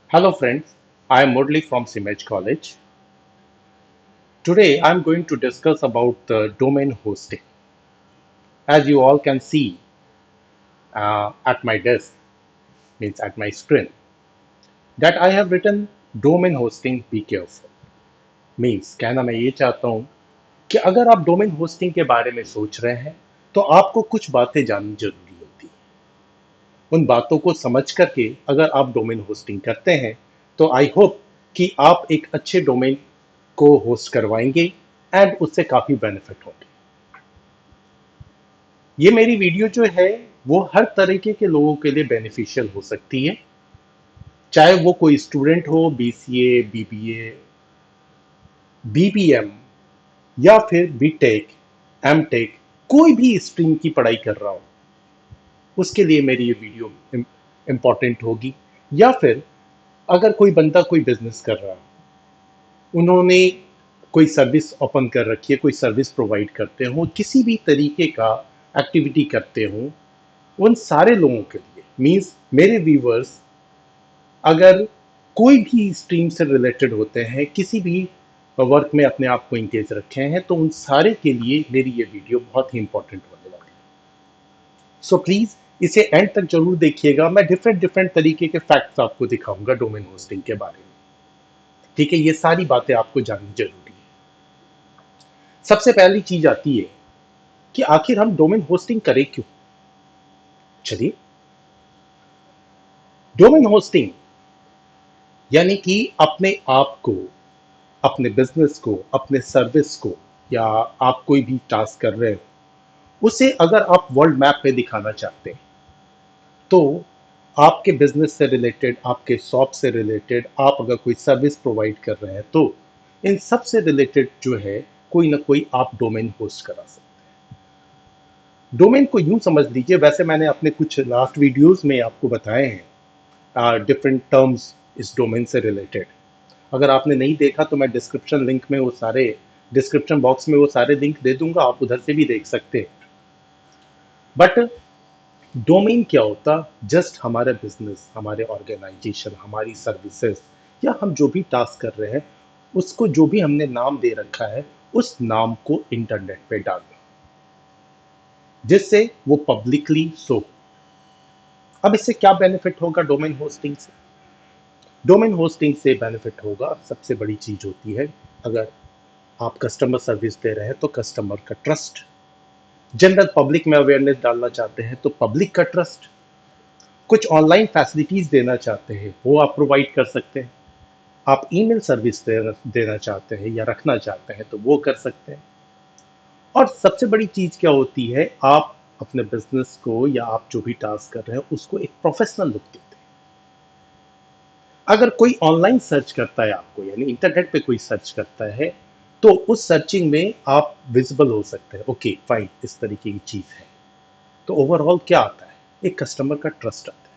Hello friends, I am Murli from Simej College. Today I am going to discuss about the domain hosting. As you all can see at my desk, means at my screen, that I have written domain hosting be careful. Means कहना मैं ये चाहता हूँ कि अगर आप domain hosting के बारे में सोच रहे हैं तो आपको कुछ बातें जाननी जरूरी होती है। उन बातों को समझ करके अगर आप डोमेन होस्टिंग करते हैं तो आई होप कि आप एक अच्छे डोमेन को होस्ट करवाएंगे एंड उससे काफ़ी बेनिफिट होंगे। ये मेरी वीडियो जो है वो हर तरीके के लोगों के लिए बेनिफिशियल हो सकती है, चाहे वो कोई स्टूडेंट हो, बीसीए, बीबीए, बीबीएम या फिर बीटेक, एमटेक, कोई भी स्ट्रीम की पढ़ाई कर रहा हो, उसके लिए मेरी ये वीडियो इम्पॉर्टेंट होगी। या फिर अगर कोई बंदा कोई बिजनेस कर रहा है, उन्होंने कोई सर्विस ओपन कर रखी है, कोई सर्विस प्रोवाइड करते हो, किसी भी तरीके का एक्टिविटी करते हो, उन सारे लोगों के लिए मीन्स मेरे व्यूवर्स अगर कोई भी स्ट्रीम से रिलेटेड होते हैं, किसी भी वर्क में अपने आप को इंगेज रखे हैं, तो उन सारे के लिए मेरी ये वीडियो बहुत ही इंपॉर्टेंट होने वाली है। सो प्लीज इसे एंड तक जरूर देखिएगा। मैं डिफरेंट डिफरेंट तरीके के फैक्ट्स आपको दिखाऊंगा डोमेन होस्टिंग के बारे में। ठीक है, ये सारी बातें आपको जाननी जरूरी है। सबसे पहली चीज आती है कि आखिर हम डोमेन होस्टिंग करें क्यों। चलिए, डोमेन होस्टिंग यानी कि अपने आप को, अपने बिजनेस को, अपने सर्विस को, या आप कोई भी टास्क कर रहे हो उसे अगर आप वर्ल्ड मैप पे दिखाना चाहते हैं तो आपके बिजनेस से रिलेटेड, आपके शॉप से रिलेटेड, आप अगर कोई सर्विस प्रोवाइड कर रहे हैं तो इन सब से रिलेटेड जो है कोई ना कोई आप डोमेन होस्ट करा सकते हैं। डोमेन को यूं समझ लीजिए, वैसे मैंने अपने कुछ लास्ट वीडियोस में आपको बताए हैं डिफरेंट टर्म्स इस डोमेन से रिलेटेड। अगर आपने नहीं देखा तो मैं डिस्क्रिप्शन लिंक में वो सारे डिस्क्रिप्शन बॉक्स में वो सारे लिंक दे दूंगा, आप उधर से भी देख सकते हैं। बट डोमेन क्या होता, जस्ट हमारे बिजनेस, हमारे ऑर्गेनाइजेशन, हमारी सर्विसेज या हम जो भी टास्क कर रहे हैं उसको जो भी हमने नाम दे रखा है उस नाम को इंटरनेट पे डालना, जिससे वो पब्लिकली शो। अब इससे क्या बेनिफिट होगा डोमेन होस्टिंग से। डोमेन होस्टिंग से बेनिफिट होगा, सबसे बड़ी चीज होती है, अगर आप कस्टमर सर्विस दे रहे हैं तो कस्टमर का ट्रस्ट, जनरल पब्लिक में अवेयरनेस डालना चाहते हैं तो पब्लिक का ट्रस्ट, कुछ ऑनलाइन फैसिलिटीज देना चाहते हैं वो आप प्रोवाइड कर सकते हैं, आप ईमेल सर्विस देना चाहते हैं या रखना चाहते हैं तो वो कर सकते हैं। और सबसे बड़ी चीज क्या होती है, आप अपने बिजनेस को या आप जो भी टास्क कर रहे हैं उसको एक प्रोफेशनल लुक देते हैं। अगर कोई ऑनलाइन सर्च करता है आपको, यानी इंटरनेट पे कोई सर्च करता है, तो उस सर्चिंग में आप विजिबल हो सकते हैं, ओके फाइन, इस तरीके की चीज है। तो ओवरऑल क्या आता है, एक कस्टमर का ट्रस्ट आता है।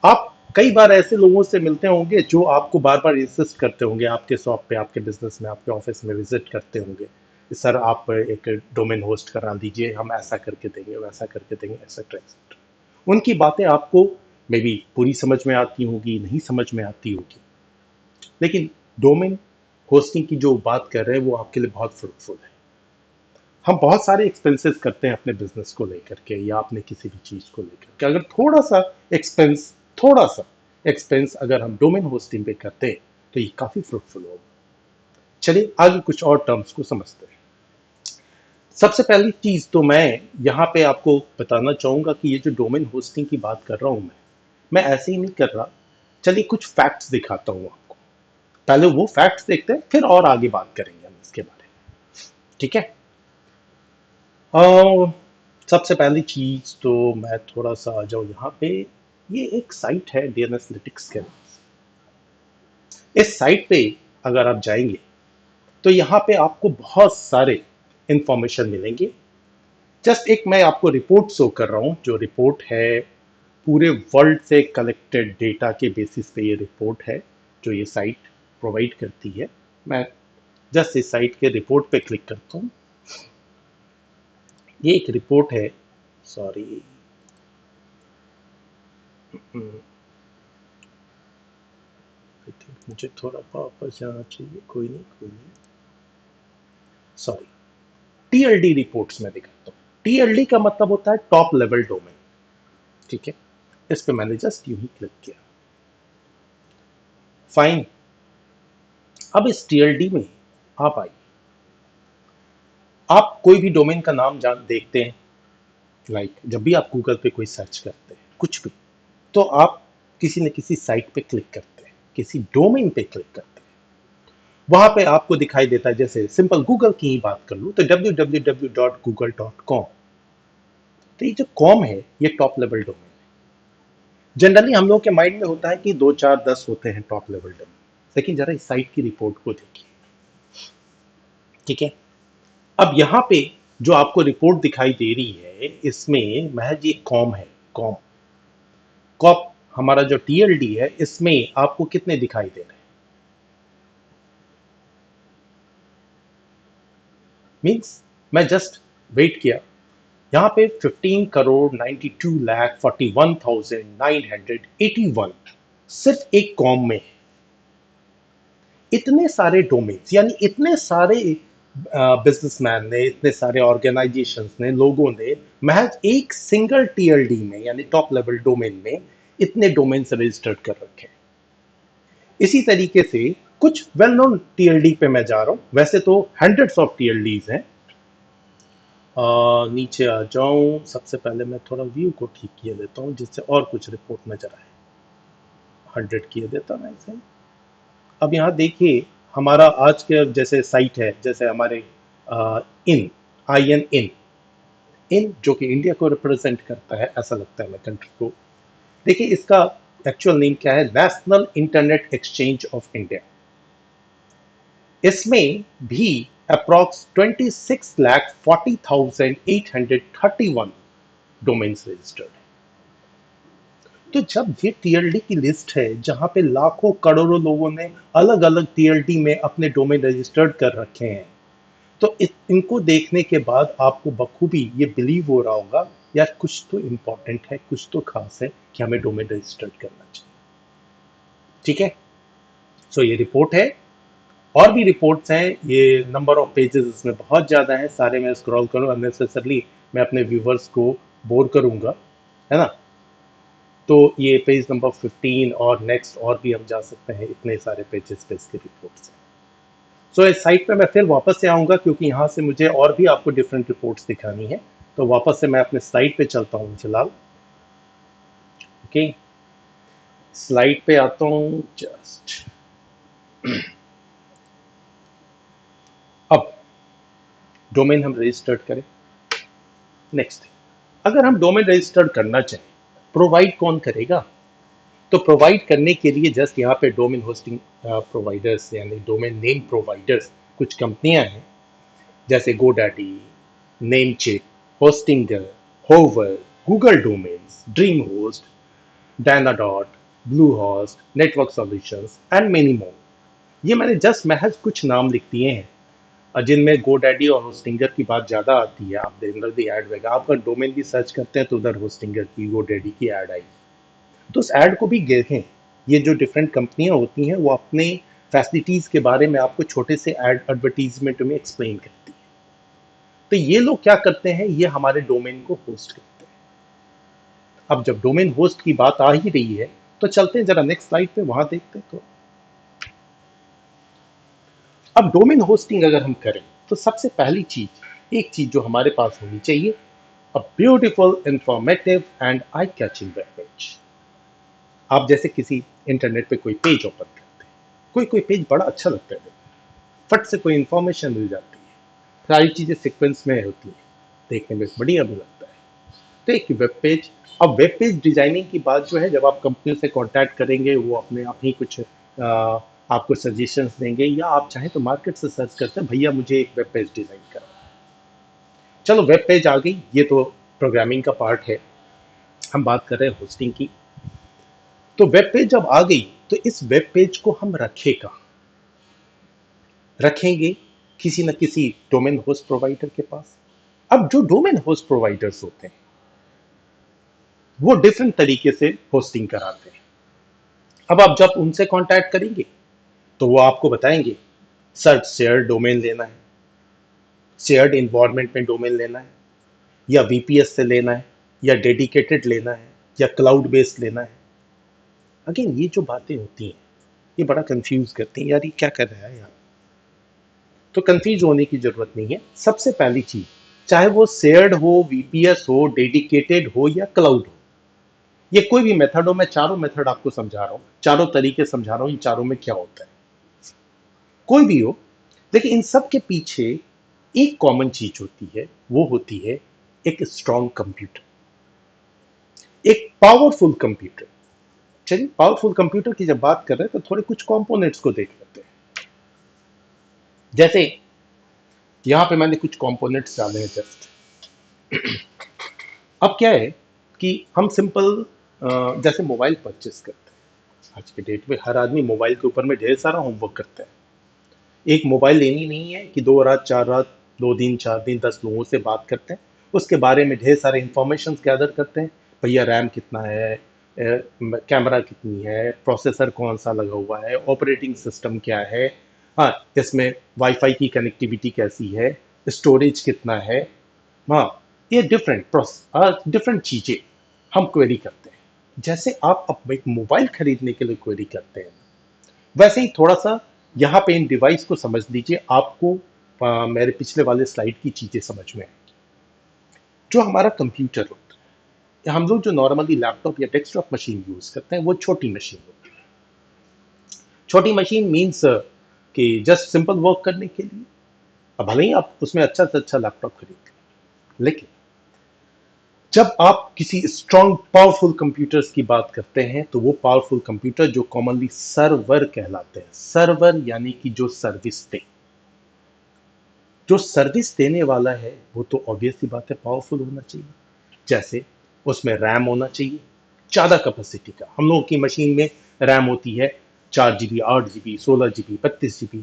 आप कई बार ऐसे लोगों से मिलते होंगे जो आपको बार बार इंसिस्ट करते होंगे, आपके शॉप पे, आपके बिजनेस में, आपके ऑफिस में विजिट करते होंगे, सर आप एक डोमेन होस्ट करा दीजिए, हम ऐसा करके देंगे, वैसा करके देंगे, एक्सेट्रा एक्सेट्रा। उनकी बातें आपको मे बी पूरी समझ में आती होगी, नहीं समझ में आती होगी, लेकिन डोमेन होस्टिंग की जो बात कर रहे हैं वो आपके लिए बहुत फ्रूटफुल है। हम बहुत सारे एक्सपेंसेस करते हैं अपने बिजनेस को लेकर के या अपने किसी भी चीज को लेकर के, अगर एक्सपेंस थोड़ा सा एक्सपेंस अगर हम डोमेन होस्टिंग पे करते हैं तो ये काफी फ्रूटफुल होगा। चलिए आगे कुछ और टर्म्स को समझते हैं। सबसे पहली चीज तो मैं यहाँ पे आपको बताना चाहूंगा कि ये जो डोमेन होस्टिंग की बात कर रहा हूं मैं ऐसे ही नहीं कर रहा। चलिए कुछ फैक्ट्स दिखाता हूं आपको, पहले वो फैक्ट्स देखते हैं फिर और आगे बात करेंगे हम इसके बारे में। ठीक है। अ, सबसे पहली चीज तो मैं थोड़ा सा आ जाऊं यहाँ पे। ये एक साइट है डीएनएस लिटिक्स के नाम से। इस साइट पे अगर आप जाएंगे तो यहाँ पे आपको बहुत सारे इंफॉर्मेशन मिलेंगे। जस्ट एक मैं आपको रिपोर्ट शो कर रहा हूँ, जो रिपोर्ट है पूरे वर्ल्ड से कलेक्टेड डेटा के बेसिस पे ये रिपोर्ट है जो ये साइट प्रोवाइड करती है। मैं जस्ट इस साइट के रिपोर्ट पे क्लिक करता हूँ। ये एक रिपोर्ट है, सॉरी, मुझे थोड़ा वापस जाना चाहिए, कोई नहीं कोई नहीं, सॉरी। टीएलडी रिपोर्ट्स में दिखाता हूँ। टीएलडी का मतलब होता है टॉप लेवल डोमेन, ठीक है। इस पे मैंने जस्ट यूं ही क्लिक किया, फाइन। अब इस टीएलडी में आप आइए, आप कोई भी डोमेन का नाम जान देखते हैं, जब भी आप गूगल पे कोई सर्च करते हैं कुछ भी, तो आप किसी न किसी साइट पे क्लिक करते हैं, किसी डोमेन पे क्लिक करते हैं, वहां पे आपको दिखाई देता है। जैसे सिंपल गूगल की ही बात कर लूं तो www.google.com, तो ये जो कॉम है ये टॉप लेवल डोमेन है। जनरली हम लोग के माइंड में होता है कि 2 4 10 होते हैं टॉप लेवल डोमेन, लेकिन जरा इस साइट की रिपोर्ट को देखिए, ठीक है। अब यहाँ पे जो आपको रिपोर्ट दिखाई दे रही है इसमें महज ये कॉम है, कॉम कॉप हमारा जो टीएलडी है, इसमें आपको कितने दिखाई दे रहे हैं? मीन्स मैं जस्ट वेट किया, यहाँ पे 15,92,41,981 सिर्फ एक कॉम में है। इतने सारे डोमेन्स, यानी इतने सारे बिजनेसमैन ने, इतने सारे ऑर्गेनाइजेशंस ने, लोगों ने महज एक सिंगल टीएलडी में यानी टॉप लेवल डोमेन में इतने डोमेन्स रजिस्टर्ड कर रखे हैं। इसी तरीके से कुछ वेल नोन टीएलडी पे मैं जा रहा हूं, वैसे तो हंड्रेड्स ऑफ टीएलडीज हैं। नीचे आ जाऊं, सबसे पहले मैं थोड़ा व्यू को ठीक किए देता हूं जिससे और कुछ रिपोर्ट नजर आए। 100 किए देता मैं इसे। अब यहाँ देखिए, हमारा आज के जैसे साइट है, जैसे हमारे इन IN इन जो कि इंडिया को रिप्रेजेंट करता है, ऐसा लगता है मैं कंट्री को। देखिए इसका एक्चुअल नेम क्या है, national internet exchange of India. इसमें भी अप्रॉक्स 26,40,831 डोमेन्स रजिस्टर्ड है। तो जब ये टीएलडी की लिस्ट है जहां पे लाखों करोड़ों लोगों ने अलग अलग टीएलडी में अपने डोमेन रजिस्टर्ड कर रखे हैं, तो इनको देखने के बाद आपको बखूबी ये बिलीव हो रहा होगा, यार कुछ तो इंपॉर्टेंट है, कुछ तो खास है कि हमें डोमेन रजिस्टर्ड करना चाहिए, ठीक है। सो ये रिपोर्ट है, और भी रिपोर्ट्स हैं। ये नंबर ऑफ पेजेस इसमें बहुत ज़्यादा है, सारे मैं स्क्रॉल करूँ अननेसेसरली मैं अपने व्यूवर्स को बोर करूँगा, है ना। तो ये पेज नंबर 15 और नेक्स्ट और भी हम जा सकते हैं, इतने सारे पेजेस पे इसके रिपोर्ट्स हैं। सो इस साइट पे मैं फिर वापस से आऊँगा क्योंकि यहाँ से मुझे और भी आपको डिफरेंट रिपोर्ट्स दिखानी है, तो वापस से मैं अपने साइट पे चलता हूँ फिलहाल। ओके, स्लाइड पे आता हूँ जस्ट। अब डोमेन हम रजिस्टर्ड करें। नेक्स्ट, अगर हम डोमेन रजिस्टर्ड करना चाहें, प्रोवाइड कौन करेगा? तो प्रोवाइड करने के लिए जस्ट यहाँ पे डोमेन होस्टिंग प्रोवाइडर्स यानी डोमेन नेम प्रोवाइडर्स कुछ कंपनियां हैं, जैसे GoDaddy, Namecheap, Hostinger, Hover, Google Domains, DreamHost, Dynadot, Bluehost, Network Solutions and many more. ये मैंने जस्ट महज कुछ नाम लिख दिए हैं, जिनमें गोडैडी और होस्टिंगर की बात ज़्यादा आती है। आप जनरली ऐड वगैरह, आप अगर डोमेन भी सर्च करते हैं तो उधर होस्टिंगर की, गोडैडी की ऐड आई, तो उस ऐड को भी देखें। ये जो डिफरेंट कंपनियां होती हैं वो अपने फैसिलिटीज़ के बारे में आपको छोटे से ऐड एडवर्टीजमेंट में एक्सप्लेन करती है। तो ये लोग क्या करते हैं, ये हमारे डोमेन को होस्ट करते हैं। अब जब डोमेन होस्ट की बात आ ही रही है तो चलते हैं जरा नेक्स्ट स्लाइड पे, वहां देखते हैं। तो अब डोमेन होस्टिंग अगर हम करें तो सबसे पहली चीज, एक चीज जो हमारे पास होनी चाहिए, a beautiful, informative and eye catching web page. आप जैसे किसी इंटरनेट पे कोई पेज ओपन करते हैं, कोई पेज बड़ा अच्छा लगता है, फट से कोई इंफॉर्मेशन मिल जाती है, सारी चीजें सीक्वेंस में होती है, देखने में बढ़िया भी लगता है। तो एक वेब पेज, अब वेब पेज डिजाइनिंग की बात जो है, जब आप कंपनी से कांटेक्ट करेंगे वो अपने आप ही कुछ आपको सजेशंस देंगे, या आप चाहें तो मार्केट से सर्च करते हैं, भैया मुझे एक वेब पेज डिजाइन करो। चलो वेब पेज आ गई, ये तो प्रोग्रामिंग का पार्ट है, हम बात कर रहे हैं होस्टिंग की। तो वेब पेज जब आ गई तो इस वेब पेज को हम रखेंगे किसी न किसी डोमेन होस्ट प्रोवाइडर के पास। अब जो डोमेन होस्ट प्रोवाइडर्स होते हैं वो डिफरेंट तरीके से होस्टिंग कराते हैं। अब आप जब उनसे कांटेक्ट करेंगे तो वो आपको बताएंगे सर शेयर डोमेन लेना है, शेयर्ड इन्वायरमेंट में डोमेन लेना है, या वीपीएस से लेना है, या डेडिकेटेड लेना है, या क्लाउड बेस्ड लेना है। अगेन ये जो बातें होती हैं ये बड़ा कंफ्यूज करती हैं, यार ये क्या कर रहा है यार। तो कंफ्यूज होने की जरूरत नहीं है। सबसे पहली चीज, चाहे वो शेयर्ड हो, वीपीएस हो, डेडिकेटेड हो, या क्लाउड हो, ये कोई भी मेथड हो, मैं चारों मेथड आपको समझा रहा हूं, चारों तरीके समझा रहा हूं, इन चारों में क्या होता है, कोई भी हो। देखिए इन सब के पीछे एक कॉमन चीज होती है, वो होती है एक स्ट्रॉन्ग कंप्यूटर, एक पावरफुल कंप्यूटर। चलिए पावरफुल कंप्यूटर की जब बात कर रहे हैं तो थोड़े कुछ कंपोनेंट्स को देख लेते हैं। जैसे यहां पे मैंने कुछ कंपोनेंट्स डाले हैं जस्ट। अब क्या है कि हम सिंपल जैसे मोबाइल परचेस करते हैं, आज के डेट में हर आदमी मोबाइल के ऊपर में ढेर सारा होमवर्क करता है। एक मोबाइल लेनी नहीं है कि 2 रात 4 रात 2 दिन 4 दिन 10 लोगों से बात करते हैं, उसके बारे में ढेर सारे इंफॉर्मेशन गैदर करते हैं। भैया रैम कितना है, कैमरा कितनी है, प्रोसेसर कौन सा लगा हुआ है, ऑपरेटिंग सिस्टम क्या है, हाँ इसमें वाईफाई की कनेक्टिविटी कैसी है, स्टोरेज कितना है। हाँ ये डिफरेंट चीज़ें हम क्वेरी करते हैं। जैसे आप अब एक मोबाइल खरीदने के लिए क्वेरी करते हैं, वैसे ही थोड़ा सा यहाँ पे इन डिवाइस को समझ लीजिए, आपको मेरे पिछले वाले स्लाइड की चीज़ें समझ में आए। जो हमारा कंप्यूटर होता है, या हम लोग जो नॉर्मली लैपटॉप या डेस्कटॉप मशीन यूज़ करते हैं, वो छोटी मशीन होती है। छोटी मशीन मीन्स कि जस्ट सिंपल वर्क करने के लिए। अब भले ही आप उसमें अच्छा से अच्छा लैपटॉप खरीद लें, लेकिन जब आप किसी स्ट्रॉन्ग पावरफुल कंप्यूटर्स की बात करते हैं तो वो पावरफुल कंप्यूटर जो कॉमनली सर्वर कहलाते हैं, सर्वर यानी कि जो सर्विस दे, जो सर्विस देने वाला है वो तो ऑब्वियस सी बात है पावरफुल होना चाहिए। जैसे उसमें रैम होना चाहिए ज़्यादा कैपेसिटी का। हम लोगों की मशीन में रैम होती है 4 GB, 8 GB, 16 GB, 32 GB।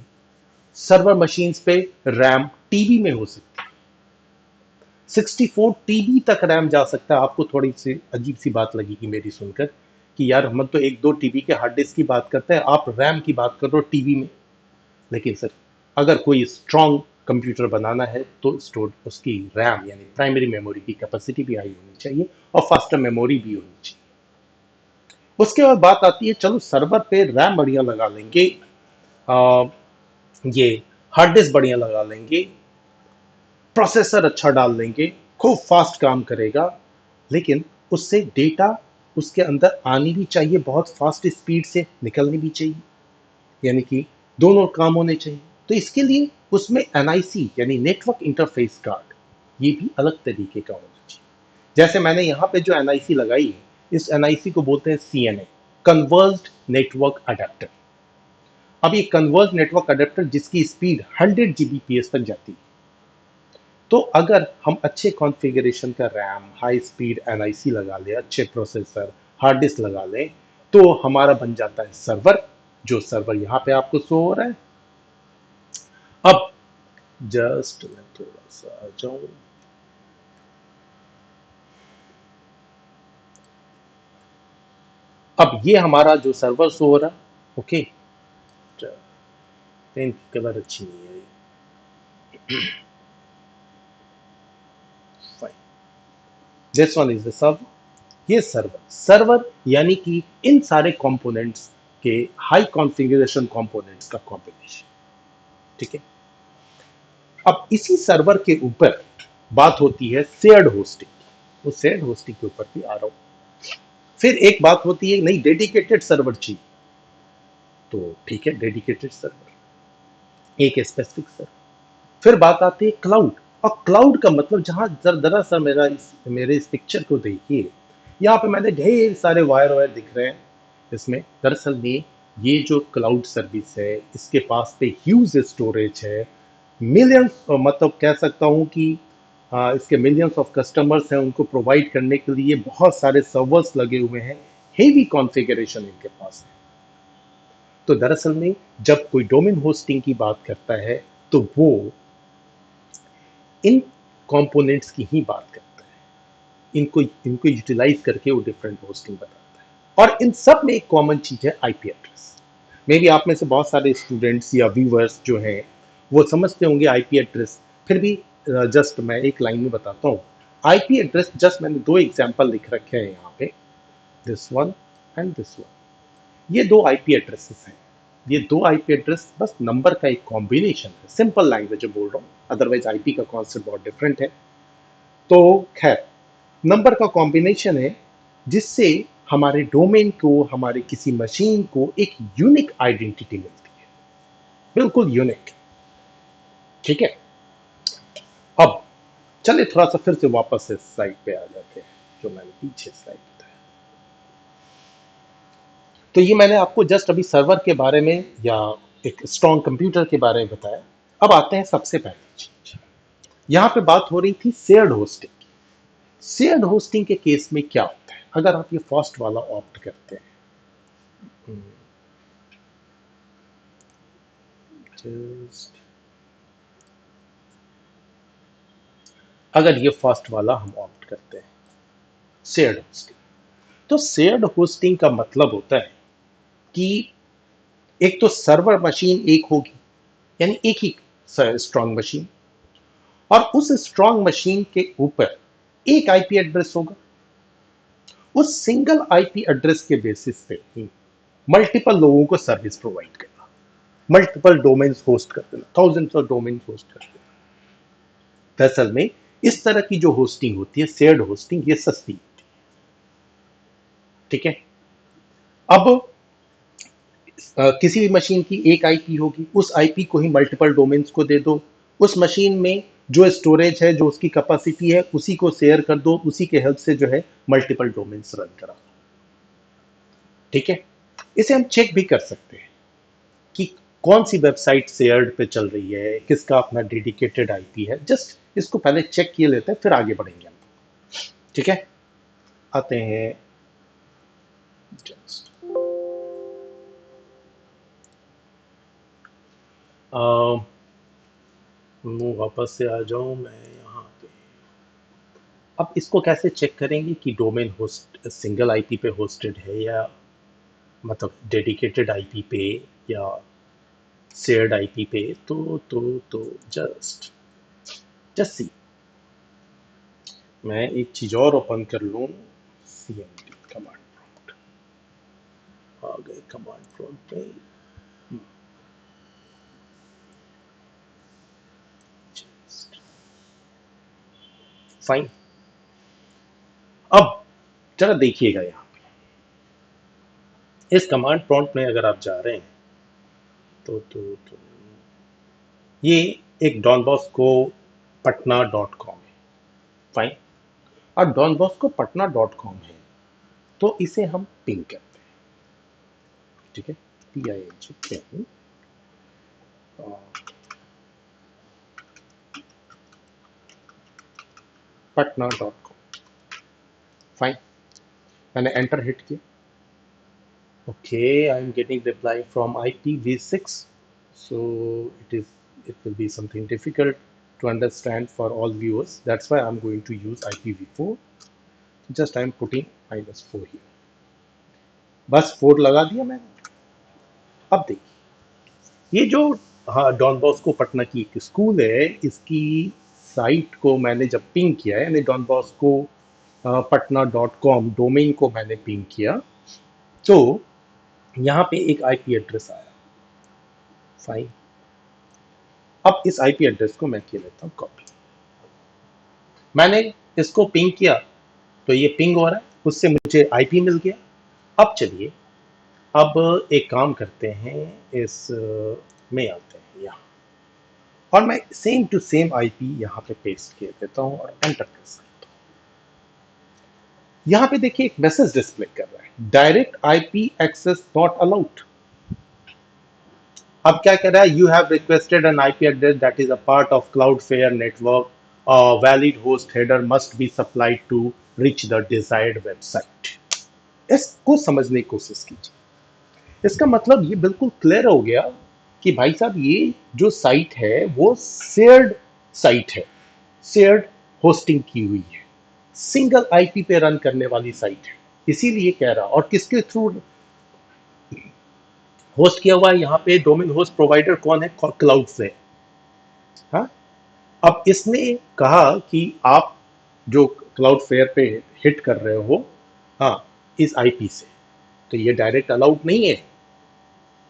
Server machines पे रैम टीबी में हो सकती है, 64 TB तक रैम जा सकता है। आपको थोड़ी सी अजीब सी बात लगेगी मेरी सुनकर कि यार हम तो 1-2 TB के हार्ड डिस्क की बात करते हैं, आप रैम की बात कर रहे हो टीबी में। लेकिन सर अगर कोई स्ट्रॉन्ग कंप्यूटर बनाना है तो स्टोर उसकी रैम यानी प्राइमरी मेमोरी की कैपेसिटी भी हाई होनी चाहिए और फास्टर मेमोरी भी होनी चाहिए। उसके बाद बात आती है, चलो सर्वर पे रैम बढ़िया लगा लेंगे, आ, ये हार्ड डिस्क बढ़िया लगा लेंगे, प्रोसेसर अच्छा डाल देंगे, खूब फास्ट काम करेगा, लेकिन उससे डेटा उसके अंदर आनी भी चाहिए, बहुत फास्ट स्पीड से निकलनी भी चाहिए, यानी कि दोनों काम होने चाहिए। तो इसके लिए उसमें एनआईसी यानी नेटवर्क इंटरफेस कार्ड, ये भी अलग तरीके का होना चाहिए। जैसे मैंने यहाँ पे जो एनआईसी लगाई है, इस एनआईसी को बोलते हैं सीएनए, कन्वर्ज्ड नेटवर्क अडेप्टर। अब ये कन्वर्ज नेटवर्क अडेप्टर जिसकी स्पीड 100 Gbps तक जाती है, तो अगर हम अच्छे कॉन्फ़िगरेशन का रैम, हाई स्पीड एनआईसी लगा ले, अच्छे प्रोसेसर, हार्ड डिस्क लगा लें, तो हमारा बन जाता है सर्वर, जो सर्वर यहाँ पे आपको शो हो रहा है। अब जस्ट मैं थोड़ा सा आ जाऊं, अब ये हमारा जो सर्वर शो हो रहा है, ओके, पेन की कलर अच्छी नहीं है, fine, this one is the server. ये सर्वर यानी कि इन सारे कंपोनेंट्स के हाई कॉन्फ़िगरेशन कंपोनेंट्स का कॉम्बिनेशन, ठीक है। अब इसी सर्वर के ऊपर बात होती है शेयर्ड होस्टिंग, उस शेयर्ड होस्टिंग के ऊपर भी आ रहा हूं। फिर एक बात होती है नहीं डेडिकेटेड सर्वर चाहिए, तो ठीक है डेडिकेटेड सर्वर, एक स्पेसिफिक सर्वर। फिर बात आती है क्लाउड, और क्लाउड का मतलब जहां दरअसल मेरे इस पिक्चर को देखिए, यहाँ पे मैंने ढेर सारे वायर वायर दिख रहे हैं। इसमें दरअसल में ये जो क्लाउड सर्विस है इसके पास पे ह्यूज स्टोरेज है, मिलियंस, मतलब कह सकता हूँ कि इसके मिलियंस ऑफ कस्टमर्स हैं, उनको प्रोवाइड करने के लिए बहुत सारे सर्वर्स लगे हुए हैं, हेवी कॉन्फ़िगरेशन इनके पास है। तो दरअसल में जब कोई डोमेन होस्टिंग की बात करता है तो वो इन कंपोनेंट्स की ही बात करता है, इनको इनको यूटिलाइज करके वो डिफरेंट होस्टिंग बताता है। और इन सब में एक कॉमन चीज है आईपी एड्रेस। मे बी आप में से बहुत सारे स्टूडेंट्स या व्यूअर्स जो हैं वो समझते होंगे आईपी एड्रेस, फिर भी जस्ट मैं एक लाइन में बताता हूँ। आईपी एड्रेस जस्ट मैंने दो एग्जांपल लिख रखे हैं यहाँ पे, this one and this one. ये दो आईपी एड्रेसेस हैं। ये दो आईपी एड्रेस बस नंबर का एक कॉम्बिनेशन है, सिंपल लैंग्वेज में बोल रहा हूँ, अदरवाइज आईपी का कॉन्सेप्ट बहुत डिफरेंट है। तो खैर, नंबर का कॉम्बिनेशन है जिससे हमारे डोमेन को, हमारे किसी मशीन को एक यूनिक आइडेंटिटी मिलती है, बिल्कुल यूनिक। ठीक है, अब चलिए थोड़ा सा फिर से वापस से स्लाइड पे आ जाते हैं, जो मैंने पीछे स्लाइड बताया। तो ये मैंने आपको जस्ट अभी सर्वर के बारे में या एक स्ट्रॉन्ग कंप्यूटर के बारे में बताया। अब आते हैं सबसे पहली चीज, यहां पे बात हो रही थी शेयर्ड होस्टिंग की। शेयर्ड होस्टिंग के केस में क्या होता है, अगर आप ये फर्स्ट वाला ऑप्ट करते हैं, just, अगर ये फर्स्ट वाला हम ऑप्ट करते हैं शेयर्ड होस्टिंग, तो शेयर्ड होस्टिंग का मतलब होता है कि एक तो सर्वर मशीन एक होगी, यानी एक ही स्ट्रॉन्ग मशीन, और उस स्ट्रॉन्ग मशीन के ऊपर एक आईपी एड्रेस होगा। उस सिंगल आईपी एड्रेस के बेसिस पे ही मल्टीपल लोगों को सर्विस प्रोवाइड करना, मल्टीपल डोमेन्स होस्ट कर देना, थाउजेंड्स ऑफ डोमेन्स होस्ट कर देना। दरअसल में इस तरह की जो होस्टिंग होती है, शेयर्ड होस्टिंग, ये सस्ती होती है। ठीक है, अब किसी भी मशीन की एक आईपी होगी, उस आईपी को ही मल्टीपल डोमेन्स को दे दो, उस मशीन में जो स्टोरेज है, जो उसकी कैपेसिटी है, उसी को शेयर कर दो, उसी के हेल्प से जो है मल्टीपल डोमेन्स रन करा। ठीक है, इसे हम चेक भी कर सकते हैं कि कौन सी वेबसाइट शेयर्ड पे चल रही है, किसका अपना डेडिकेटेड आईपी है। जस्ट इसको पहले चेक किए लेते हैं, फिर आगे बढ़ेंगे हम। ठीक है, आते हैं जस्ट वापस से आ जाऊं मैं यहाँ पे। अब इसको कैसे चेक करेंगे कि डोमेन होस्ट सिंगल आईपी पे होस्टेड है, या मतलब डेडिकेटेड आईपी पे या शेयर्ड आईपी पे। तो जस्ट जस्ट सी, मैं एक चीज और ओपन कर लूं, cmd कमांड प्रॉम्प्ट आ गए, कमांड प्रॉम्प्ट पे फाइन। अब जरा देखिएगा यहाँ पे, इस कमांड प्रॉम्प्ट में अगर आप जा रहे हैं तो ये एक डॉन बॉस्को पटना .com है। फाइन, और डॉन बॉस्को पटना .com है, तो इसे हम पिंग करते हैं। ठीक है, PING ping Patna .com। Fine, मैंने एंटर हिट किया। Okay, I'm getting reply from IPv6, so it will be something difficult to understand for all viewers. That's why I'm going to use IPv4. Just I'm putting -4 here. बस 4 लगा दिया मैंने। अब देखिए, ये जो, हाँ, डॉन बॉस्को पटना की एक स्कूल है, इसकी साइट को मैंने जब पिंग किया है, यानी Don Bosco Patna .com domain को मैंने पिंग किया, तो यहाँ पे एक आईपी एड्रेस आया। फाइन, अब इस आईपी एड्रेस को मैं किया लेता हूँ कॉपी। मैंने इसको पिंग किया, तो ये पिंग हो रहा है, उससे मुझे आईपी मिल गया। अब चलिए, अब एक काम करते हैं, इस में आते हैं यहाँ, और मैं सेम टू सेम आईपी यहाँ पे पेस्ट किए देता हूँ और एंटर प्रेस करता हूँ। यहाँ पे देखिए एक मैसेज डिस्प्ले कर रहा है, direct IP access not allowed. अब क्या कह रहा है, you have requested an IP address that is a part of Cloudflare network, valid host header must be supplied to reach the desired website. इसको समझने की कोशिश कीजिए। इसका मतलब ये बिल्कुल क्लियर हो गया कि भाई साहब, ये जो साइट है वो शेयर्ड साइट है, शेयर्ड होस्टिंग की हुई है, सिंगल आईपी पे रन करने वाली साइट है। इसीलिए कह रहा, और किसके थ्रू, होस्ट किया हुआ है यहाँ पे। डोमेन होस्ट प्रोवाइडर कौन है? क्लाउड से। हाँ, अब इसने कहा कि आप जो क्लाउड फेयर पे हिट कर रहे हो, हाँ, इस आईपी से, तो ये डायरेक्ट अलाउड नहीं है।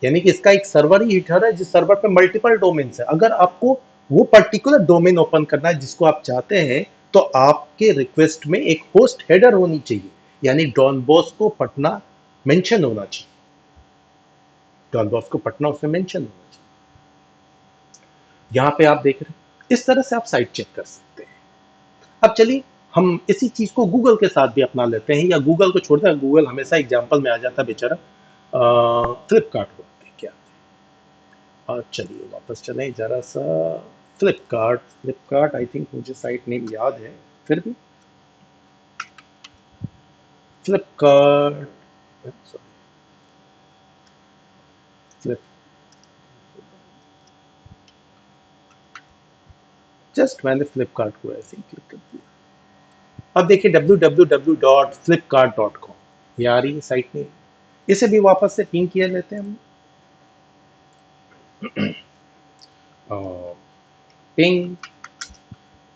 यानी कि इसका एक सर्वर ही हिट है जिस सर्वर पे मल्टीपल डोमेन्स है। अगर आपको वो पर्टिकुलर डोमेन ओपन करना है जिसको आप चाहते हैं, तो आपके रिक्वेस्ट में एक होस्ट हेडर होनी चाहिए, यानी डॉन बॉस्को पटना मेंशन होना चाहिए। डॉन बॉस्को पटना उसमें मेंशन होना चाहिए। यहां पे आप देख रहे हैं, इस तरह से आप साइट चेक कर सकते हैं। अब चलिए हम इसी चीज को गूगल के साथ भी अपना लेते हैं, या गूगल को छोड़ते हैं, गूगल हमेशा एग्जाम्पल में आ जाता है बेचारा। फ्लिपकार्ट को क्या, और चलिए वापस चलें जरा सा। फ्लिपकार्ट, फ्लिपकार्ट आई थिंक मुझे साइट नेम याद है, फिर भी फ्लिपकार्ट, फ्लिप, जस्ट मैंने फ्लिपकार्ट को ऐसे ही क्लिक कर दिया। अब देखिए www.flipkart.com, ये आ रही है साइट नेम। इसे भी वापस से पिंग किया लेते हैं हम। पिंग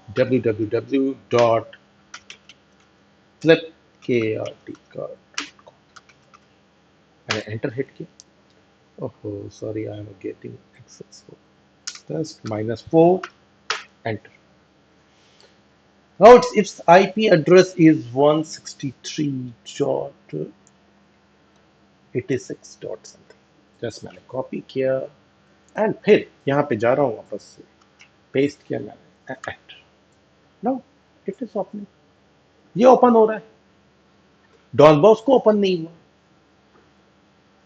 www.flipkart.com, मैंने एंटर हिट किया। ओहो sorry, I am getting access plus -4, enter. Now its IP address is 163.86 dot something। Just मैंने कॉपी किया एंड फिर यहाँ पे जा रहा हूँ, वापस से पेस्ट किया मैंने, enter. No, it is opening, ये ओपन हो रहा है। डॉलबॉक्स को ओपन नहीं हुआ।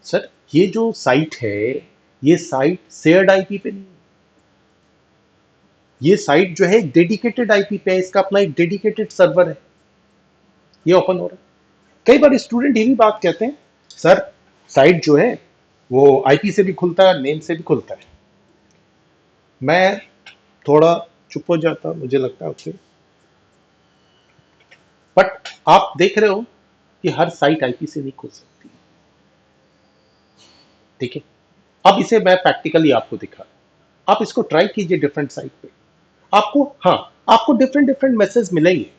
सर ये जो साइट है, ये साइट शेयर्ड आईपी पे नहीं है। ये साइट जो है एक डेडिकेटेड आईपी पे है, इसका अपना एक डेडिकेटेड सर्वर है, ये ओपन हो रहा है। कई बार स्टूडेंट ये भी बात कहते हैं, सर साइट जो है वो आईपी से भी खुलता है, नेम से भी खुलता है। मैं थोड़ा चुप हो जाता, मुझे लगता है ओके, बट आप देख रहे हो कि हर साइट आईपी से नहीं खुल सकती। ठीक है, अब इसे मैं प्रैक्टिकली आपको दिखा रहा हूं। आप इसको ट्राई कीजिए डिफरेंट साइट पे, आपको, हाँ, आपको डिफरेंट डिफरेंट मैसेज मिलेंगे।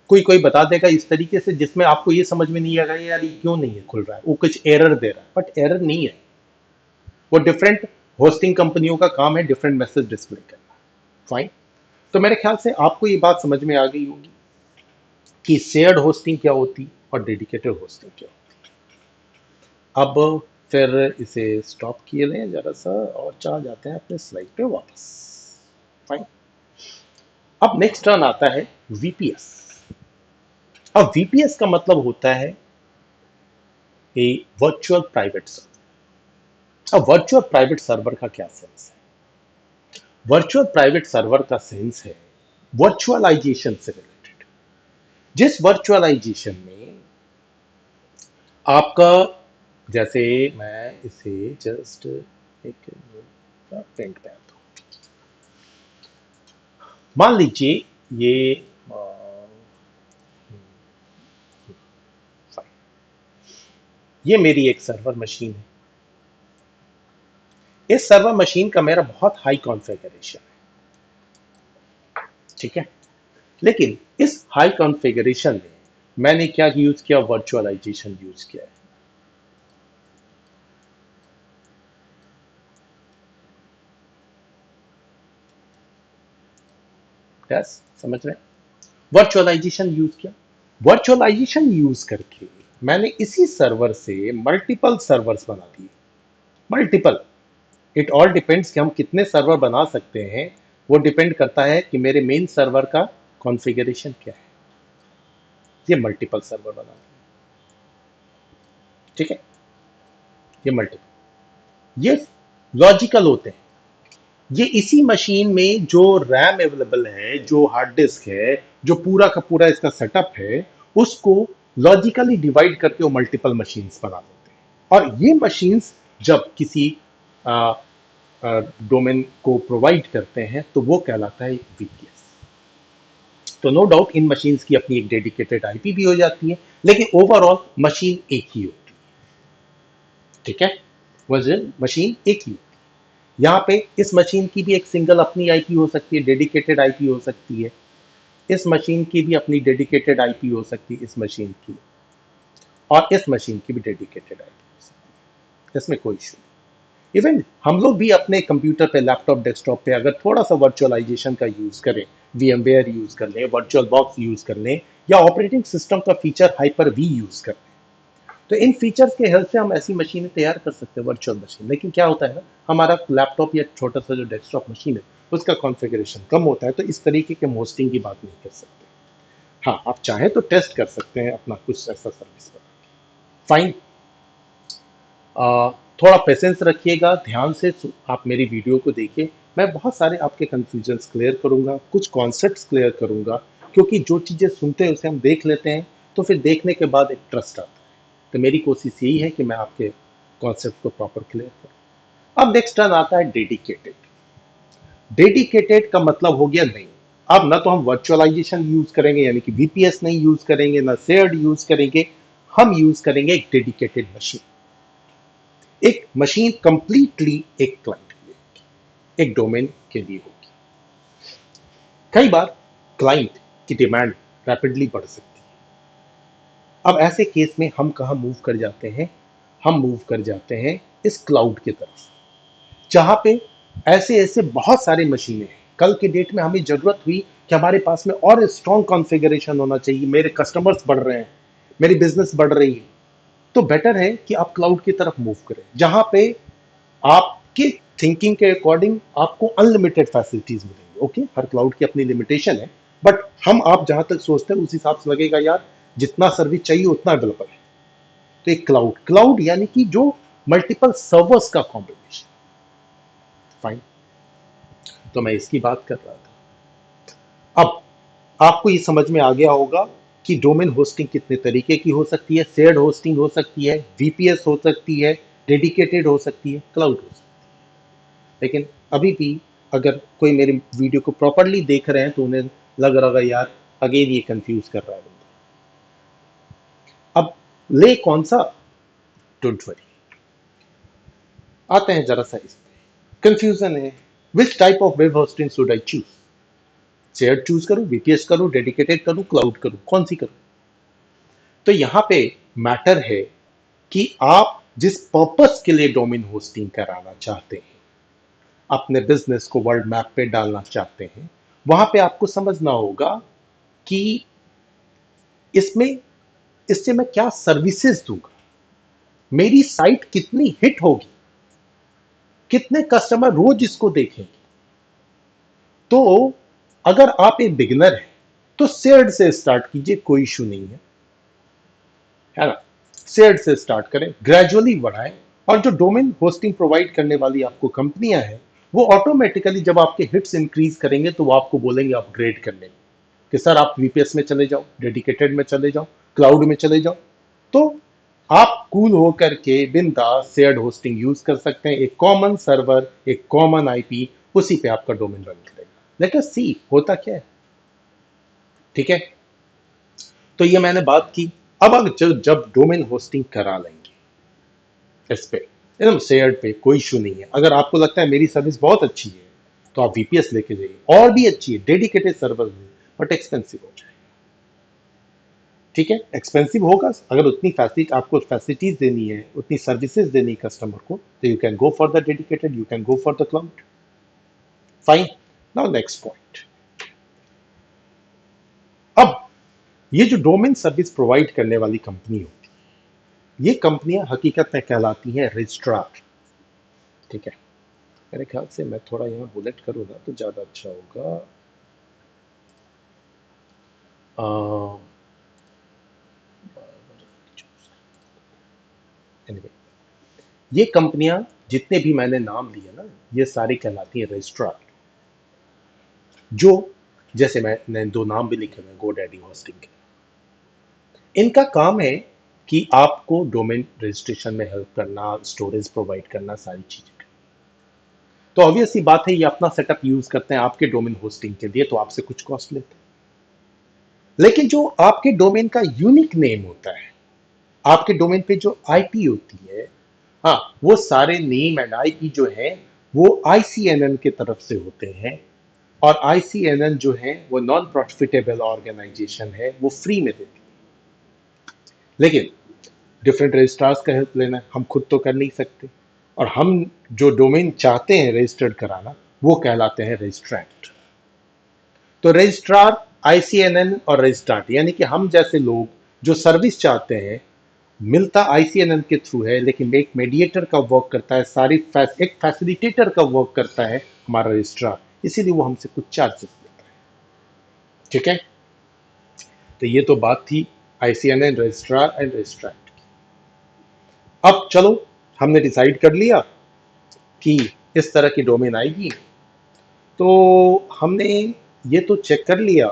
कोई कोई बता देगा इस तरीके से जिसमें आपको ये समझ में नहीं आएगा यार ये क्यों नहीं है खुल रहा है, वो कुछ एरर दे रहा है, बट एरर नहीं है। वो डिफरेंट होस्टिंग कंपनियों का काम है डिफरेंट मैसेज डिस्प्ले करना। फाइन, तो मेरे ख्याल से आपको ये बात समझ में आ गई होगी कि शेयर्ड होस्टिंग क्या होती और डेडिकेटेड होस्टिंग क्या होती। अब फिर इसे स्टॉप किए लें जरा सा और चला जाते हैं अपने स्लाइड पे वापस। फाइन, अब नेक्स्ट टर्न आता है वीपीएस। अब वीपीएस का मतलब होता है ए वर्चुअल प्राइवेट सर्वर। अब वर्चुअल प्राइवेट सर्वर का क्या सेंस है? वर्चुअल प्राइवेट सर्वर का सेंस है वर्चुअलाइजेशन से रिलेटेड। जिस वर्चुअलाइजेशन में आपका, जैसे मैं इसे जस्ट एक प्रिंट पे आता हूं, मान लीजिए ये ये मेरी एक सर्वर मशीन है। इस सर्वर मशीन का मेरा बहुत हाई कॉन्फ़िगरेशन है, ठीक है। लेकिन इस हाई कॉन्फ़िगरेशन में मैंने क्या यूज किया? वर्चुअलाइजेशन यूज किया है। यस, समझ रहे हैं? वर्चुअलाइजेशन यूज किया। वर्चुअलाइजेशन यूज करके मैंने इसी सर्वर से मल्टीपल सर्वर्स बना दिए। मल्टीपल, इट ऑल डिपेंड्स कि हम कितने सर्वर बना सकते हैं। वो डिपेंड करता है कि मेरे मेन सर्वर का कॉन्फ़िगरेशन क्या है। ये मल्टीपल सर्वर बना दिए, ठीक है। ये मल्टीपल, ये लॉजिकल होते हैं। ये इसी मशीन में जो रैम अवेलेबल है, जो हार्ड डिस्क है, जो पूरा का पूरा इसका सेटअप है, उसको लॉजिकली डिवाइड करके वो मल्टीपल मशीन्स बना देते हैं। और ये मशीन्स जब किसी डोमेन को प्रोवाइड करते हैं तो वो कहलाता है वीपीएस। तो नो डाउट इन मशीन्स की अपनी एक डेडिकेटेड आईपी भी हो जाती है, लेकिन ओवरऑल मशीन एक ही होती है, ठीक है। वर्चुअल मशीन एक ही। यहाँ पे इस मशीन की भी एक सिंगल अपनी आईपी हो सकती है, डेडिकेटेड आईपी हो सकती है। इस मशीन की भी अपनी डेडिकेटेड आईपी हो सकती है इस मशीन की, और इस मशीन की भी डेडिकेटेड आईपी हो सकती है। इसमें कोई इशू नहीं। इवन हम लोग भी अपने कंप्यूटर पे, लैपटॉप, डेस्कटॉप पे अगर थोड़ा सा वर्चुअलाइजेशन का यूज करें, VMware यूज कर लें, वर्चुअल बॉक्स यूज कर लें, या ऑपरेटिंग सिस्टम का फीचर हाइपर वी यूज कर लें, तो इन फीचर्स के हेल्प से हम ऐसी मशीनें तैयार कर सकते हैं, वर्चुअल मशीन। लेकिन क्या होता है ना, हमारा लैपटॉप या छोटा सा जो डेस्कटॉप मशीन है उसका कॉन्फ़िगरेशन कम होता है, तो इस तरीके के होस्टिंग की बात नहीं कर सकते। हाँ, आप चाहें तो टेस्ट कर सकते हैं अपना कुछ ऐसा सर्विस पर। फाइन। थोड़ा पेशेंस रखिएगा, ध्यान से आप मेरी वीडियो को देखिए। मैं बहुत सारे आपके कंफ्यूजन्स क्लियर करूंगा, कुछ कॉन्सेप्ट्स क्लियर करूंगा, क्योंकि जो चीज़ें सुनते हैं उसे हम देख लेते हैं, तो फिर देखने के बाद एक ट्रस्ट आता है। तो मेरी कोशिश यही है कि मैं आपके कॉन्सेप्ट को प्रॉपर क्लियर करूं। अब नेक्स्ट टर्न आता है डेडिकेटेड। डेडिकेटेड का मतलब हो गया नहीं, अब ना तो हम वर्चुअलाइजेशन यूज करेंगे यानी कि VPS नहीं यूज करेंगे, ना शेयर्ड यूज करेंगे, हम यूज करेंगे एक डेडिकेटेड मशीन। एक मशीन कंप्लीटली एक क्लाइंट के लिए, एक डोमेन के लिए होगी। कई बार क्लाइंट की डिमांड रैपिडली बढ़ सकती है। अब ऐसे केस में हम कहाँ मूव कर जाते हैं, हम मूव कर जाते हैं इस क्लाउड की तरफ, जहां पे ऐसे ऐसे बहुत सारे मशीनें हैं। कल के डेट में हमें जरूरत हुई कि हमारे पास में और स्ट्रॉन्ग कॉन्फ़िगरेशन होना चाहिए, मेरे कस्टमर्स बढ़ रहे हैं, मेरी बिजनेस बढ़ रही है, तो बेटर है कि आप क्लाउड की तरफ मूव करें, जहां पे आपके थिंकिंग के अकॉर्डिंग आपको अनलिमिटेड फैसिलिटीज मिलेंगी। ओके, हर क्लाउड की अपनी लिमिटेशन है, बट हम आप जहां तक सोचते हैं उस हिसाब से लगेगा यार जितना सर्विस चाहिए उतना अवेलेबल है। तो एक क्लाउड, क्लाउड यानी कि जो मल्टीपल सर्वर्स का कॉम्बिनेशन। फाइन। तो मैं इसकी बात कर रहा था। अब आपको ये समझ में आ गया होगा कि डोमेन होस्टिंग कितने तरीके की हो सकती है। शेयर्ड होस्टिंग हो सकती है, VPS हो सकती है, डेडिकेटेड हो सकती है, क्लाउड हो सकती है। लेकिन अभी भी अगर कोई मेरे वीडियो को प्रॉपरली देख रहे हैं तो उन्हें लग रहा होगा यार अगेन ये कंफ्यूज कर रहा है बंदा। अब ले कौन सा, डोंट वरी, आते हैं जरा सा इस पे। कंफ्यूजन है, which type of web hosting should I choose? Shared choose करूं, VPS करूं, डेडिकेटेड करूं, क्लाउड करूं, कौन सी करूं? तो यहां पे मैटर है कि आप जिस पर्पस के लिए डोमेन होस्टिंग कराना चाहते हैं, अपने बिजनेस को वर्ल्ड मैप पे डालना चाहते हैं, वहां पे आपको समझना होगा कि इसमें इससे मैं क्या सर्विसेज दूंगा, मेरी साइट कितनी हिट होगी, कितने कस्टमर रोज इसको देखेंगे। तो अगर आप एक बिगिनर हैं तो शेयर्ड से स्टार्ट कीजिए, कोई इशू नहीं है ना। शेयर्ड से स्टार्ट करें, ग्रेजुअली बढ़ाएं, और जो डोमेन होस्टिंग प्रोवाइड करने वाली आपको कंपनियां हैं वो ऑटोमेटिकली जब आपके हिट्स इंक्रीज करेंगे तो वो आपको बोलेंगे अपग्रेड करने कि सर आप VPS में चले जाओ, डेडिकेटेड में चले जाओ, क्लाउड में चले जाओ। तो आप कूल होकर के बिंदास शेयर्ड होस्टिंग यूज कर सकते हैं, एक कॉमन सर्वर, एक कॉमन आईपी, उसी पे आपका डोमेन रन करेगा। लेकिन सी होता क्या है, ठीक है। तो ये मैंने बात की। अब अगर जब डोमेन होस्टिंग करा लेंगे इस पे एकदम शेयर्ड पे, कोई इशू नहीं है। अगर आपको लगता है मेरी सर्विस बहुत अच्छी है तो आप VPS लेके जाइए, और भी अच्छी है डेडिकेटेड सर्वर में, बट एक्सपेंसिव हो जाए, ठीक है। एक्सपेंसिव होगा, अगर उतनी फैसिलिटी आपको फैसिलिटीज देनी है, उतनी सर्विसेज देनी है कस्टमर को, तो you can go for the dedicated, you can go for the cloud. Fine. Now next point. अब ये जो डोमेन सर्विस प्रोवाइड करने वाली कंपनी होती है, ये कंपनियां हकीकत में कहलाती हैं रजिस्ट्रार, ठीक है। मेरे ख्याल से मैं थोड़ा यहाँ बुलेट करूँगा तो ज़्यादा अच्छा होगा। एनीवे, ये कंपनियां जितने भी मैंने नाम लिए ना, ये सारी कहलाती हैं रजिस्ट्रार। जो जैसे मैंने दो नाम भी लिखे हैं, गोडैडी होस्टिंग के। इनका काम है कि आपको डोमेन रजिस्ट्रेशन में हेल्प करना, स्टोरेज प्रोवाइड करना, सारी चीजें। तो ऑब्वियस सी बात है ये अपना सेटअप यूज करते हैं आपके डोमेन होस्टिंग के लिए, तो आपसे कुछ कॉस्ट लेते हैं। लेकिन जो आपके डोमेन का यूनिक नेम होता है, आपके डोमेन पे जो आईपी होती है, हाँ, वो सारे नेम एंड आईपी जो है वो आईसीएनएन की तरफ से होते हैं, और आईसीएनएन जो है वो नॉन प्रॉफिटेबल ऑर्गेनाइजेशन है, वो फ्री में देती है। लेकिन डिफरेंट रजिस्ट्रार्स का हेल्प लेना हम खुद तो कर नहीं सकते, और हम जो डोमेन चाहते हैं रजिस्टर्ड कराना वो कहलाते हैं रजिस्ट्रेंट। तो रजिस्ट्रार, आईसीएनएन और रजिस्ट्रार यानी कि हम जैसे लोग जो सर्विस चाहते हैं, मिलता आईसीएनएन के थ्रू है, लेकिन एक मेडिएटर का वर्क करता है, एक फैसिलिटेटर का वर्क करता है हमारा रजिस्ट्रार, इसीलिए वो हमसे कुछ चार्जेस लेता है। ठीक है, तो ये तो बात थी आईसीएनएन, रजिस्ट्रार एंड रजिस्ट्रार। अब चलो, हमने डिसाइड कर लिया कि इस तरह की डोमेन आएगी, तो हमने ये तो चेक कर लिया।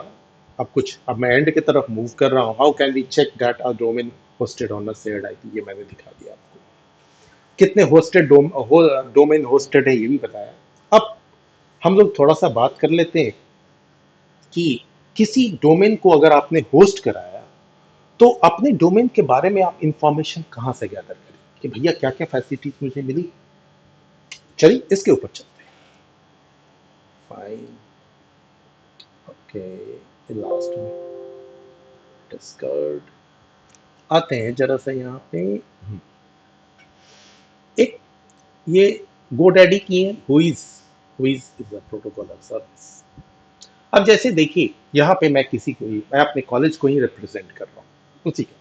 अब मैं एंड की तरफ मूव कर रहा हूँ। How can we check that a domain hosted on a shared IP, ये मैंने दिखा दिया आपको। कितने डोमेन होस्टेड है ये भी बताया। अब हम लोग थोड़ा सा बात कर लेते हैं कि किसी डोमेन को अगर आपने होस्ट कराया, तो अपने डोमेन के बारे में आप इंफॉर्मेशन कहाँ से गैदर करें कि भैया क्या क्या फैसिलिटीज मुझे मिली। चलिए इसके ऊपर चलते हैं। फाइन, ओके, लास्ट में डिस्कर्ड आते हैं जरा सा यहाँ पे। एक ये GoDaddy की है, हुईज is a protocol of service. अब जैसे देखिए, यहाँ पे मैं अपने कॉलेज को ही रिप्रेजेंट कर रहा हूँ उसी का।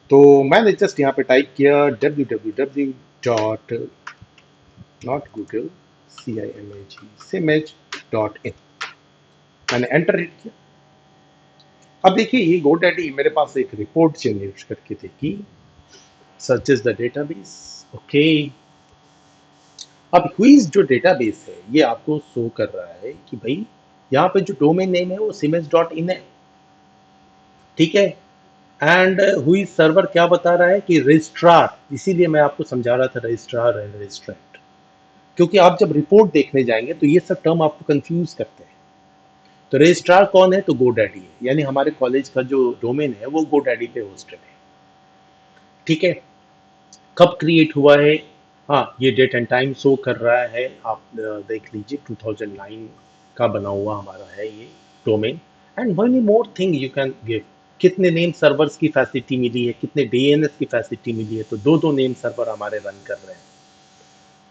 तो मैंने जस्ट यहाँ पे टाइप किया www dot, not Google, CIMAG, मैंने एंटर हिट किया। अब देखिए ये GoDaddy मेरे पास एक रिपोर्ट जनरेट करके देगी, सर्चेस द डेटाबेस। ओके, अब क्विज जो डेटाबेस है ये आपको शो कर रहा है कि भाई यहाँ पे जो डोमेन नेम है वो siemens.in है। ठीक है, एंड हुई सर्वर क्या बता रहा है कि रजिस्ट्रार, इसीलिए मैं आपको समझा रहा था रजिस्ट्रार एंड रजिस्ट्रेंट, क्योंकि आप जब रिपोर्ट देखने जाएंगे तो ये सब टर्म आपको कंफ्यूज करते हैं। तो रजिस्ट्रार कौन है, तो GoDaddy है, यानी हमारे कॉलेज का जो डोमेन है वो GoDaddy पे होस्टेड है। ठीक है, कब क्रिएट हुआ है, हाँ ये डेट एंड टाइम शो कर रहा है, आप देख लीजिए 2009 का बना हुआ हमारा है ये domain. And money more thing you can give, कितने नेम सर्वर्स की फैसिलिटी मिली है, कितने डीएनएस की फैसिलिटी मिली है, तो दो दो नेम सर्वर हमारे रन कर रहे हैं।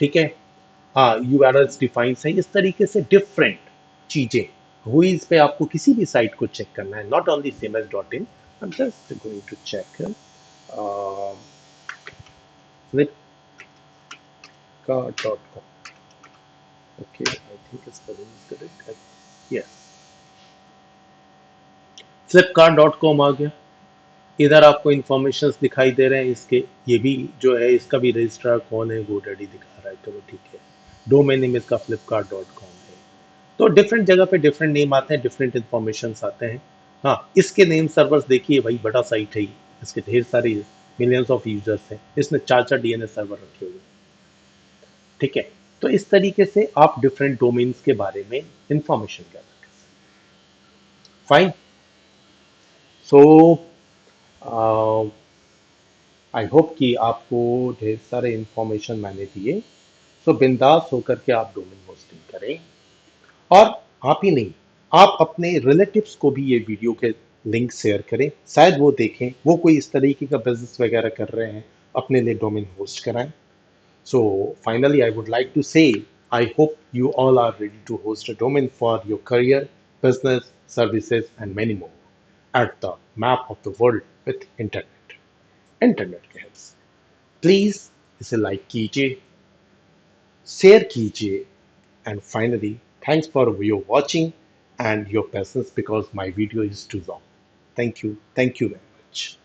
ठीक है, हाँ यूआरएल्स डिफाइंस है, इस तरीके से डिफरेंट चीजें हुई। इस पे आपको किसी भी साइट को चेक करना है, not only siemens.in। I'm just going to check flipkart.com. Okay, I think it's spelling is correct. Yes, flipkart.com आ गया। इधर आपको इंफॉर्मेशन दिखाई दे रहे हैं इसके, ये भी जो है इसका भी रजिस्ट्रार कौन है, GoDaddy दिखा रहा है, चलो ठीक है। डोमेन नेम इसका flipkart.com है। तो डिफरेंट जगह पे डिफरेंट नेम आते हैं, डिफरेंट इंफॉर्मेशन आते हैं। हाँ, इसके नेम सर्वर्स देखिए भाई, बड़ा साइट है ये, इसके ढेर सारी मिलियंस ऑफ यूजर्स हैं, इसने चार चार डीएनएस सर्वर रखे हुए हैं। ठीक है, तो इस तरीके से आप डिफरेंट डोमेन्स के बारे में इंफॉर्मेशन गैदर कर सकते हैं। फाइन, सो आई होप कि आपको ढेर सारे इंफॉर्मेशन मैंने दिए। सो बिंदास होकर के आप डोमेन होस्टिंग करें, और आप ही नहीं, आप अपने रिलेटिव्स को भी ये वीडियो के लिंक शेयर करें, शायद वो देखें, वो कोई इस तरीके का बिजनेस वगैरह कर रहे हैं, अपने लिए डोमेन होस्ट कराएं। So finally I would like to say, I hope you all are ready to host a domain for your career, business, services, and many more at the map of the world with internet के help से। Please इसे like कीजिए, share कीजिए, and finally, thanks for your watching and your patience because my video is too long. Thank you very much.